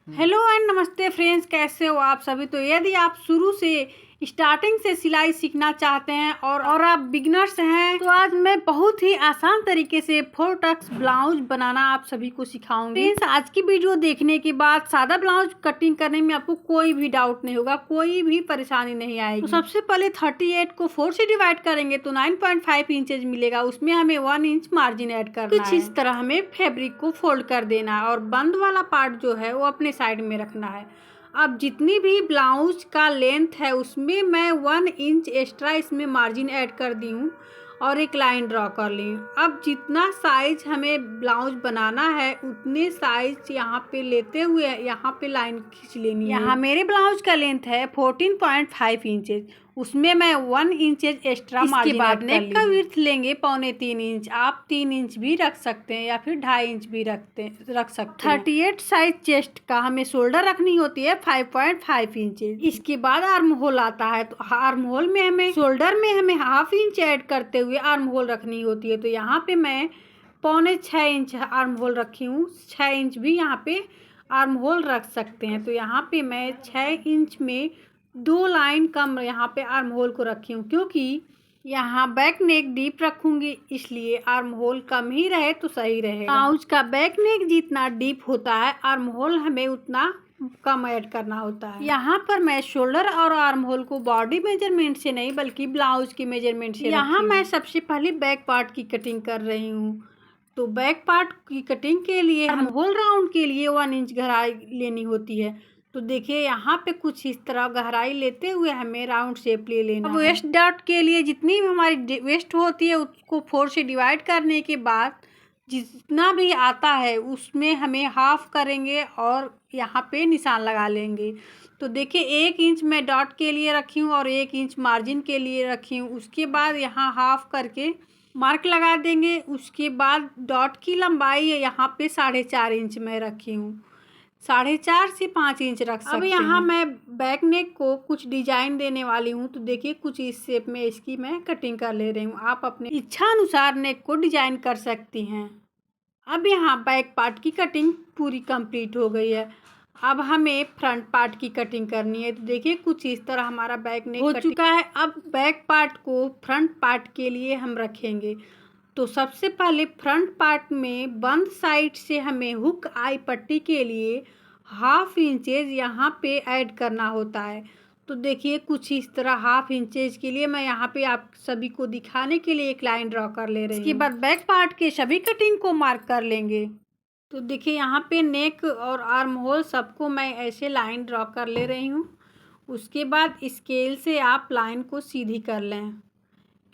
Hello and नमस्ते friends, कैसे हो आप सभी। तो यदि आप शुरू से स्टार्टिंग से सिलाई सीखना चाहते हैं और आप बिगिनर्स हैं तो आज मैं बहुत ही आसान तरीके से 4 टक्स ब्लाउज बनाना आप सभी को सिखाऊंगी। फ्रेंड्स, आज की वीडियो देखने के बाद सादा ब्लाउज कटिंग करने में आपको कोई भी डाउट नहीं होगा, कोई भी परेशानी नहीं आएगी। तो सबसे पहले 38 को 4 से डिवाइड करेंगे तो 9.5 इंचेज मिलेगा। उसमें हमें 1 इंच मार्जिन ऐड करना है। कुछ इस तरह हमें फैब्रिक को फोल्ड कर देना है और बंद वाला पार्ट जो है वो अपने साइड में रखना है। अब जितनी भी ब्लाउज का लेंथ है उसमें मैं 1 इंच एक्स्ट्रा इसमें मार्जिन ऐड कर दी हूँ और एक लाइन ड्रॉ कर ली हूँ। अब जितना साइज हमें ब्लाउज बनाना है उतने साइज यहाँ पे लेते हुए यहाँ पे लाइन खींच लेनी है। यहाँ मेरे ब्लाउज का लेंथ है 14.5 इंचेज, उसमें मैं 1 इंचेज एक्स्ट्रा मार्जिन। इसके बाद नेक का विड्थ लेंगे 3.25 इंच। आप 3 इंच भी रख सकते हैं या फिर 2.5 इंच भी रख सकते हैं। 38 साइज चेस्ट का हमें शोल्डर रखनी होती है 5.5 इंचेज। इसके बाद आर्म होल आता है, तो आर्म होल में हमें शोल्डर में हमें 1/2 इंच ऐड करते हुए आर्म होल रखनी होती है। तो यहाँ पे मैं 6.25 इंच आर्म होल रखी हूँ। 6 इंच भी यहाँ पे आर्म होल रख सकते हैं। तो यहाँ पे मैं 6 इंच में 2 लाइन कम यहाँ पे आर्म होल को रखी हूँ, क्योंकि यहाँ बैक नेक डीप रखूंगी, इसलिए आर्म होल कम ही रहे तो सही रहेगा। ब्लाउज का बैक नेक जितना डीप होता है आर्म होल हमें उतना कम ऐड करना होता है। यहाँ पर मैं शोल्डर और आर्म होल को बॉडी मेजरमेंट से नहीं बल्कि ब्लाउज की मेजरमेंट से यहाँ मैं सबसे पहले बैक पार्ट की कटिंग कर रही हूँ। तो बैक पार्ट की कटिंग के लिए आर्म होल राउंड के लिए 1 इंच गहराई लेनी होती है। तो देखिए यहाँ पे कुछ इस तरह गहराई लेते हुए हमें राउंड शेप ले लेना है। अब वेस्ट डॉट के लिए जितनी भी हमारी वेस्ट होती है उसको 4 से डिवाइड करने के बाद जितना भी आता है उसमें हमें हाफ करेंगे और यहाँ पे निशान लगा लेंगे। तो देखिए 1 इंच मैं डॉट के लिए रखी हूँ और 1 इंच मार्जिन के लिए रखी हूँ। उसके बाद यहाँ हाफ करके मार्क लगा देंगे। उसके बाद डॉट की लंबाई यहाँ पे 4.5 इंच में रखी हूँ। 4.5 से 5 इंच रख सकते हैं। अब यहाँ मैं बैक नेक को कुछ डिजाइन देने वाली हूँ। तो देखिए कुछ इस शेप में इसकी मैं कटिंग कर ले रही हूँ। आप अपने इच्छा अनुसार नेक को डिजाइन कर सकती हैं। अब यहाँ बैक पार्ट की कटिंग पूरी कंप्लीट हो गई है। अब हमें फ्रंट पार्ट की कटिंग करनी है। तो देखिए कुछ इस तरह हमारा बैक नेक हो चुका है। अब बैक पार्ट को फ्रंट पार्ट के लिए हम रखेंगे। तो सबसे पहले फ्रंट पार्ट में बंद साइड से हमें हुक आई पट्टी के लिए 1/2 इंचेज यहाँ पे ऐड करना होता है। तो देखिए कुछ इस तरह 1/2 इंचेज के लिए मैं यहाँ पे आप सभी को दिखाने के लिए एक लाइन ड्रॉ कर ले रही हूँ। इसके बाद बैक पार्ट के सभी कटिंग को मार्क कर लेंगे। तो देखिए यहाँ पे नेक और आर्म होल सबको मैं ऐसे लाइन ड्रॉ कर ले रही हूँ। उसके बाद स्केल से आप लाइन को सीधी कर लें,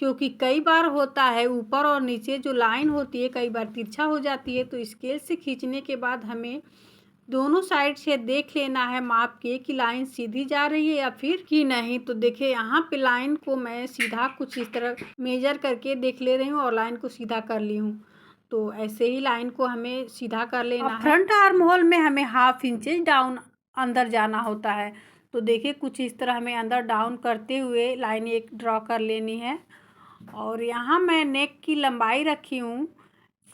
क्योंकि कई बार होता है ऊपर और नीचे जो लाइन होती है कई बार तिरछा हो जाती है। तो स्केल से खींचने के बाद हमें दोनों साइड से देख लेना है माप के कि लाइन सीधी जा रही है या फिर कि नहीं। तो देखिए यहाँ पे लाइन को मैं सीधा कुछ इस तरह मेजर करके देख ले रही हूँ और लाइन को सीधा कर ली हूँ। तो ऐसे ही लाइन को हमें सीधा कर लेना है। फ्रंट आर्म होल में हमें 1/2 इंचेज डाउन अंदर जाना होता है। तो देखिए कुछ इस तरह हमें अंदर डाउन करते हुए लाइन एक ड्रॉ कर लेनी है। और यहाँ मैं नेक की लंबाई रखी हूँ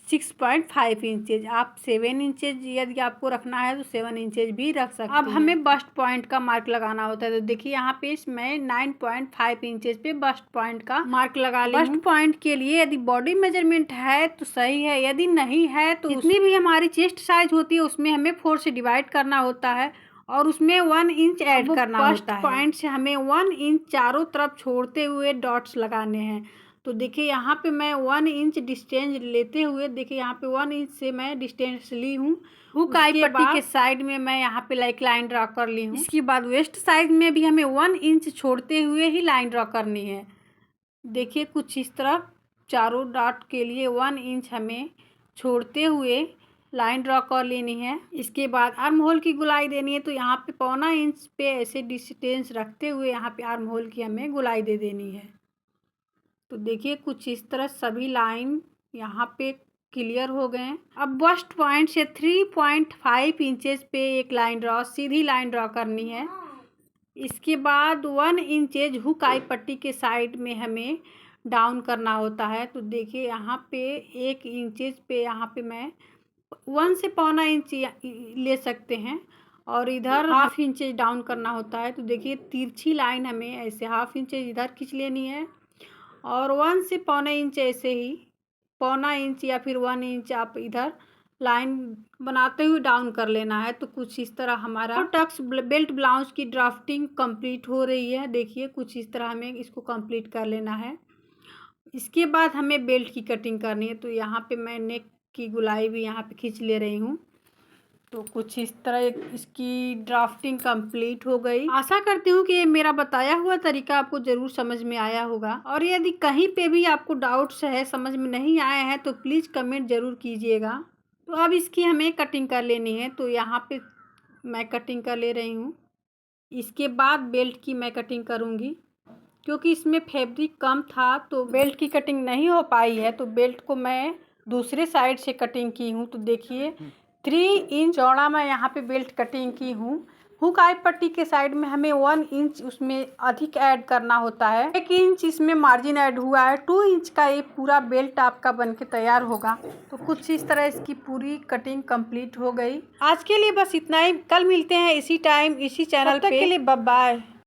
6.5 इंचेज। आप 7 इंचेज यदि आपको रखना है तो 7 इंचेज भी रख सकते हैं। अब हमें बस्ट पॉइंट का मार्क लगाना होता है। तो देखिए यहाँ पे मैं 9.5 इंचेज पे बस्ट पॉइंट का मार्क लगा ली हूँ। बस्ट पॉइंट के लिए यदि बॉडी मेजरमेंट है तो सही है, यदि नहीं है तो जितनी भी हमारी चेस्ट साइज होती है उसमें हमें 4 से डिवाइड करना होता है और उसमें 1 इंच ऐड करना होता है। बस्ट पॉइंट से हमें 1 इंच चारों तरफ छोड़ते हुए डॉट्स लगाने हैं। तो देखिए यहाँ पे मैं 1 इंच डिस्टेंस लेते हुए देखिए यहाँ पे 1 इंच से मैं डिस्टेंस ली हूँ। हुक आई पट्टी के साइड में मैं यहाँ पे लाइन ड्रॉ कर ली हूँ। इसके बाद वेस्ट साइड में भी हमें 1 इंच छोड़ते हुए ही लाइन ड्रॉ करनी है। देखिए कुछ इस तरह चारों डॉट के लिए 1 इंच हमें छोड़ते हुए लाइन ड्रॉ कर लेनी है। इसके बाद आर्म होल की गुलाई देनी है। तो यहाँ पे 1.25 इंच पे ऐसे डिस्टेंस रखते हुए यहाँ पे आर्म होल की हमें गुलाई दे देनी है। तो देखिए कुछ इस तरह सभी लाइन यहाँ पे क्लियर हो गए हैं। अब बस्ट पॉइंट से 3.5 इंचेस पे एक लाइन ड्रॉ सीधी लाइन ड्रॉ करनी है। इसके बाद 1 इंचेज हुक आई पट्टी के साइड में हमें डाउन करना होता है। तो देखिए यहाँ पे 1 इंचेज पे यहाँ पे मैं 1 से 1.25 इंच ले सकते हैं और इधर हाफ इंच डाउन करना होता है। तो देखिए तिरछी लाइन हमें ऐसे हाफ इंच इधर खींच लेनी है और 1 से पौने इंच ऐसे ही पौना इंच या फिर 1 इंच आप इधर लाइन बनाते हुए डाउन कर लेना है। तो कुछ इस तरह हमारा टक्स बेल्ट ब्लाउज की ड्राफ्टिंग कंप्लीट हो रही है। देखिए कुछ इस तरह हमें इसको कंप्लीट कर लेना है। इसके बाद हमें बेल्ट की कटिंग करनी है। तो यहाँ पे मैं नेक की गुलाई भी यहाँ पे खींच ले रही हूँ। तो कुछ इस तरह इसकी ड्राफ्टिंग कंप्लीट हो गई। आशा करती हूँ कि ये मेरा बताया हुआ तरीका आपको ज़रूर समझ में आया होगा और यदि कहीं पे भी आपको डाउट्स है, समझ में नहीं आए हैं तो प्लीज़ कमेंट ज़रूर कीजिएगा। तो अब इसकी हमें कटिंग कर लेनी है। तो यहाँ पे मैं कटिंग कर ले रही हूँ। इसके बाद बेल्ट की मैं कटिंग करूँगी। क्योंकि इसमें फैब्रिक कम था तो बेल्ट की कटिंग नहीं हो पाई है। तो बेल्ट को मैं दूसरे साइड से कटिंग की हूँ। तो देखिए 3 इंच चौड़ा मैं यहाँ पे बेल्ट कटिंग की हूँ। हुक आई पट्टी के साइड में हमें 1 इंच उसमें अधिक ऐड करना होता है। 1 इंच इसमें मार्जिन ऐड हुआ है। 2 इंच का ये पूरा बेल्ट आपका बनके तैयार होगा। तो कुछ इस तरह इसकी पूरी कटिंग कंप्लीट हो गई। आज के लिए बस इतना ही। कल मिलते हैं इसी टाइम इसी चैनल पे। तब तक के लिए बाय बाय।